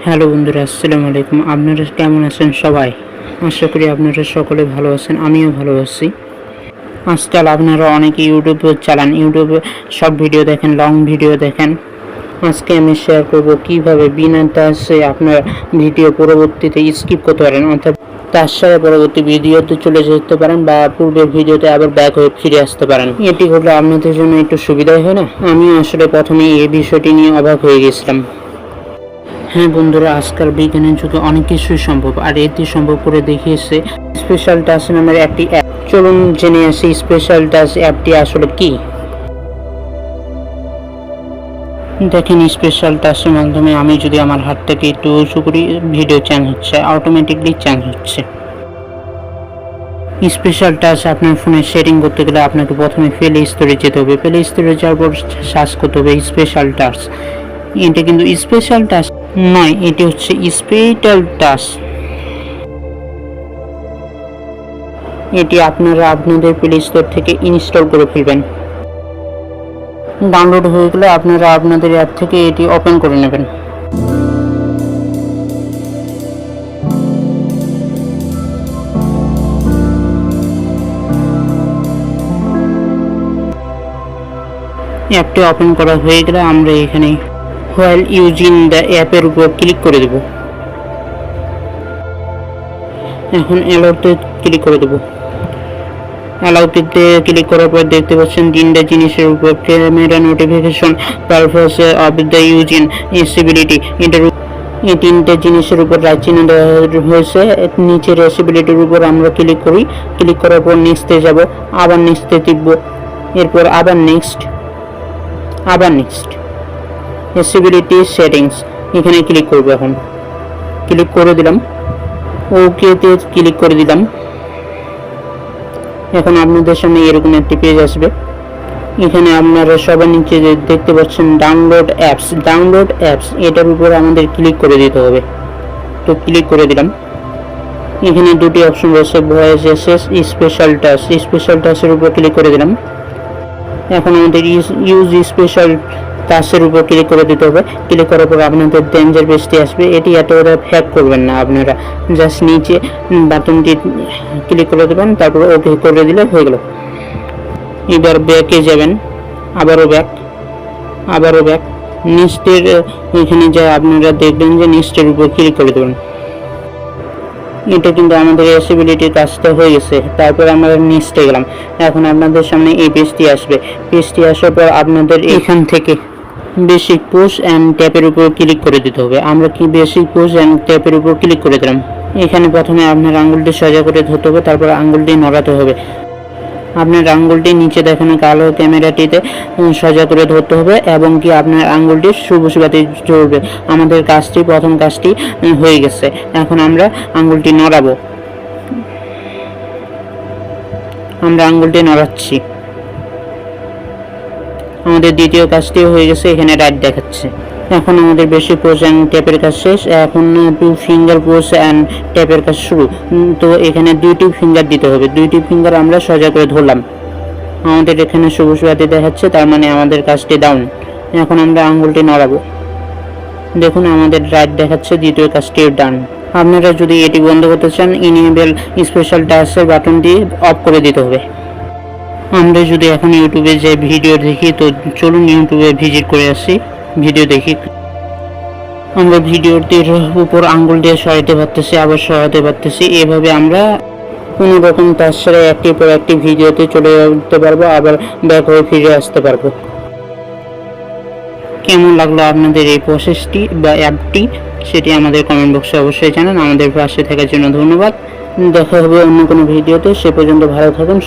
Hello বন্ধুরা, আসসালামু আলাইকুম। আপনারা কেমন আছেন সবাই? আশা করি আপনারা সকলে ভালো আছেন, আমিও ভালো আছি। আজকাল আপনারা অনেকে ইউটিউবে চালান, ইউটিউবে শর্ট ভিডিও দেখেন, লং ভিডিও দেখেন। আজকে আমি শেয়ার করব কিভাবে বিনা টাচে আপনার ভিডিও পরবর্তীতে স্কিপ করতে পারেন, অর্থাৎ তার সাথে পরবর্তী ভিডিওতে চলে যেতে পারেন বা পূর্বের ভিডিওতে আবার ব্যাক হয়ে ফিরে আসতে পারেন। এটি হলে আপনাদের জন্য একটু সুবিধাই হয় না? আমি আসলে প্রথমে এই বিষয়টি নিয়ে অবাক হয়ে গেছিলাম। হ্যাঁ বন্ধুরা, আজকাল বিজ্ঞানের যুগে অনেক কিছুই সম্ভব, আর এটি সম্ভব করে দেখিয়েছে স্পেশাল টাচ নামের একটি অ্যাপ। চলুন জেনে আসি স্পেশাল টাচ অ্যাপটি আসলে কি। দেখেন, স্পেশাল টাচের মাধ্যমে আমি যদি আমার হাত থেকে একটু উঁচু করি, ভিডিও চেঞ্জ হচ্ছে, অটোমেটিকলি চেঞ্জ হচ্ছে। স্পেশাল টাচ আপনার ফোনে সেটিং করতে গেলে আপনাকে প্রথমে প্লে স্টোরে যেতে হবে। প্লে স্টোরে যাওয়ার পর সার্চ করতে হবে স্পেশাল টাচ। এটা কিন্তু স্পেশাল টাচ নয়, এটি হচ্ছে স্পেশাল টাচ। এটি আপনারা আপনাদের প্লে স্টোর থেকে ইনস্টল করে ফেলবেন। ডাউনলোড হয়ে গেলে আপনারা আপনাদের অ্যাপ থেকে এটি ওপেন করে নেবেন। অ্যাপটি ওপেন করা হয়ে গেলে আমরা এখানে হোয়াইল ইউজিং দ্য অ্যাপের উপর ক্লিক করে দেব। এখন অ্যালাউতে ক্লিক করে দেব। অ্যালাউতে ক্লিক করার পর দেখতে পাচ্ছেন তিনটা জিনিসের উপর camera notification purpose of the using accessibility, এই তিনটে জিনিসের উপর রাইট চিহ্ন দেওয়া হয়েছে। নিচের এসিবিলিটির উপর আমরা ক্লিক করি। ক্লিক করার পর নেক্সটে যাব, আবার নেক্সটে টিপব, এরপর আবার নেক্সট, আবার নেক্সট। এসিবিলিটি সেটিংস এখানে ক্লিক করব। এখন ক্লিক করে দিলাম, ওকেতে ক্লিক করে দিলাম। এখন আপনাদের সামনে এরকম একটি পেজ আসবে। এখানে আপনারা সবার নিচে দেখতে পাচ্ছেন ডাউনলোড অ্যাপস, ডাউনলোড অ্যাপস, এটার উপর আমাদের ক্লিক করে দিতে হবে। তো ক্লিক করে দিলাম। এখানে দুটি অপশন রয়েছে, voice access, special touch. Special টাচের উপর ক্লিক করে দিলাম। এখন আমাদের ইউজ স্পেশাল টাচের উপর ক্লিক করে দিতে হবে। ক্লিক করার পর আপনাদের ডেঞ্জার পেজটি আসবে। এটি এতটা হ্যাক করবেন না, আপনারা জাস্ট নিচে বাটনটি ক্লিক করে দেবেন, তারপর ওকে করে দিলে হয়ে গেল। এবার ব্যাকে যাবেন, আবারও ব্যাক, আবারও ব্যাক। নেক্সটের এখানে যা আপনারা দেখবেন যে নেক্সটের উপর ক্লিক করে দেবেন। এটা কিন্তু আমাদের অ্যাসিবিলিটির কাজটা হয়ে গেছে। তারপর আমরা নেক্সটে গেলাম। এখন আপনাদের সামনে এই পেজটি আসবে। পেজটি আসার পর আপনাদের এখান থেকে বেসিক পুশ অ্যান্ড ট্যাপের উপর ক্লিক করে দিতে হবে। আমরা কি বেসিক পুশ অ্যান্ড ট্যাপের উপর ক্লিক করে দিলাম। এখানে প্রথমে আপনার আঙ্গুলটি সোজা করে ধরতে হবে, তারপর আঙ্গুলটি নড়াতে হবে। আপনার আঙ্গুলটি নিচে দেখানো কালো ক্যামেরাটিতে সোজা করে ধরতে হবে এবং কি আপনার আঙ্গুলটি সবুজ বাতি জ্বলবে। আমাদের কাজটি, প্রথম কাজটি হয়ে গেছে। এখন আমরা আঙ্গুলটি নড়াবো। আমরা আঙ্গুলটি নড়াচ্ছি। আমাদের দ্বিতীয় কাজটিও হয়ে গেছে, এখানে রাইট দেখাচ্ছে। এখন আমাদের বেশি পোজ অ্যান্ড ট্যাপের কাজ শেষ। এখন টু ফিঙ্গার পোজ অ্যান্ড ট্যাপের কাজ শুরু। তো এখানে দুইটি ফিঙ্গার দিতে হবে। দুইটি ফিঙ্গার আমরা সোজা করে ধরলাম। আমাদের এখানে সবুজ বাতি দেখাচ্ছে, তার মানে আমাদের কাজটি ডাউন। এখন আমরা আঙ্গুলটি নড়াবো। দেখুন আমাদের রাইট দেখাচ্ছে, দ্বিতীয় কাজটিও ডান। আপনারা যদি এটি বন্ধ করতে চান, ইনেবল স্পেশাল টাচের বাটনটি অফ করে দিতে হবে। আমরা যদি এখন ইউটিউবে যে ভিডিও দেখি, তো চলুন ইউটিউবে ভিজিট করে আসি, ভিডিও দেখি। আমরা ভিডিওটির উপর আঙ্গুল দিয়ে সরাতে পারতেছি, আবার সরাতে পারতেছি। এভাবে আমরা কোনো রকম তার সাথে একটির পর একটি ভিডিওতে চলে যেতে পারবো, আবার ব্যাক হয়ে ফিরে আসতে পারবো। কেমন লাগলো আপনাদের এই প্রসেসটি বা অ্যাপটি, সেটি আমাদের কমেন্ট বক্সে অবশ্যই জানান। আমাদের পাশে থাকার জন্য ধন্যবাদ। দেখা হবে অন্য কোনো ভিডিওতে। সে পর্যন্ত ভালো থাকুন।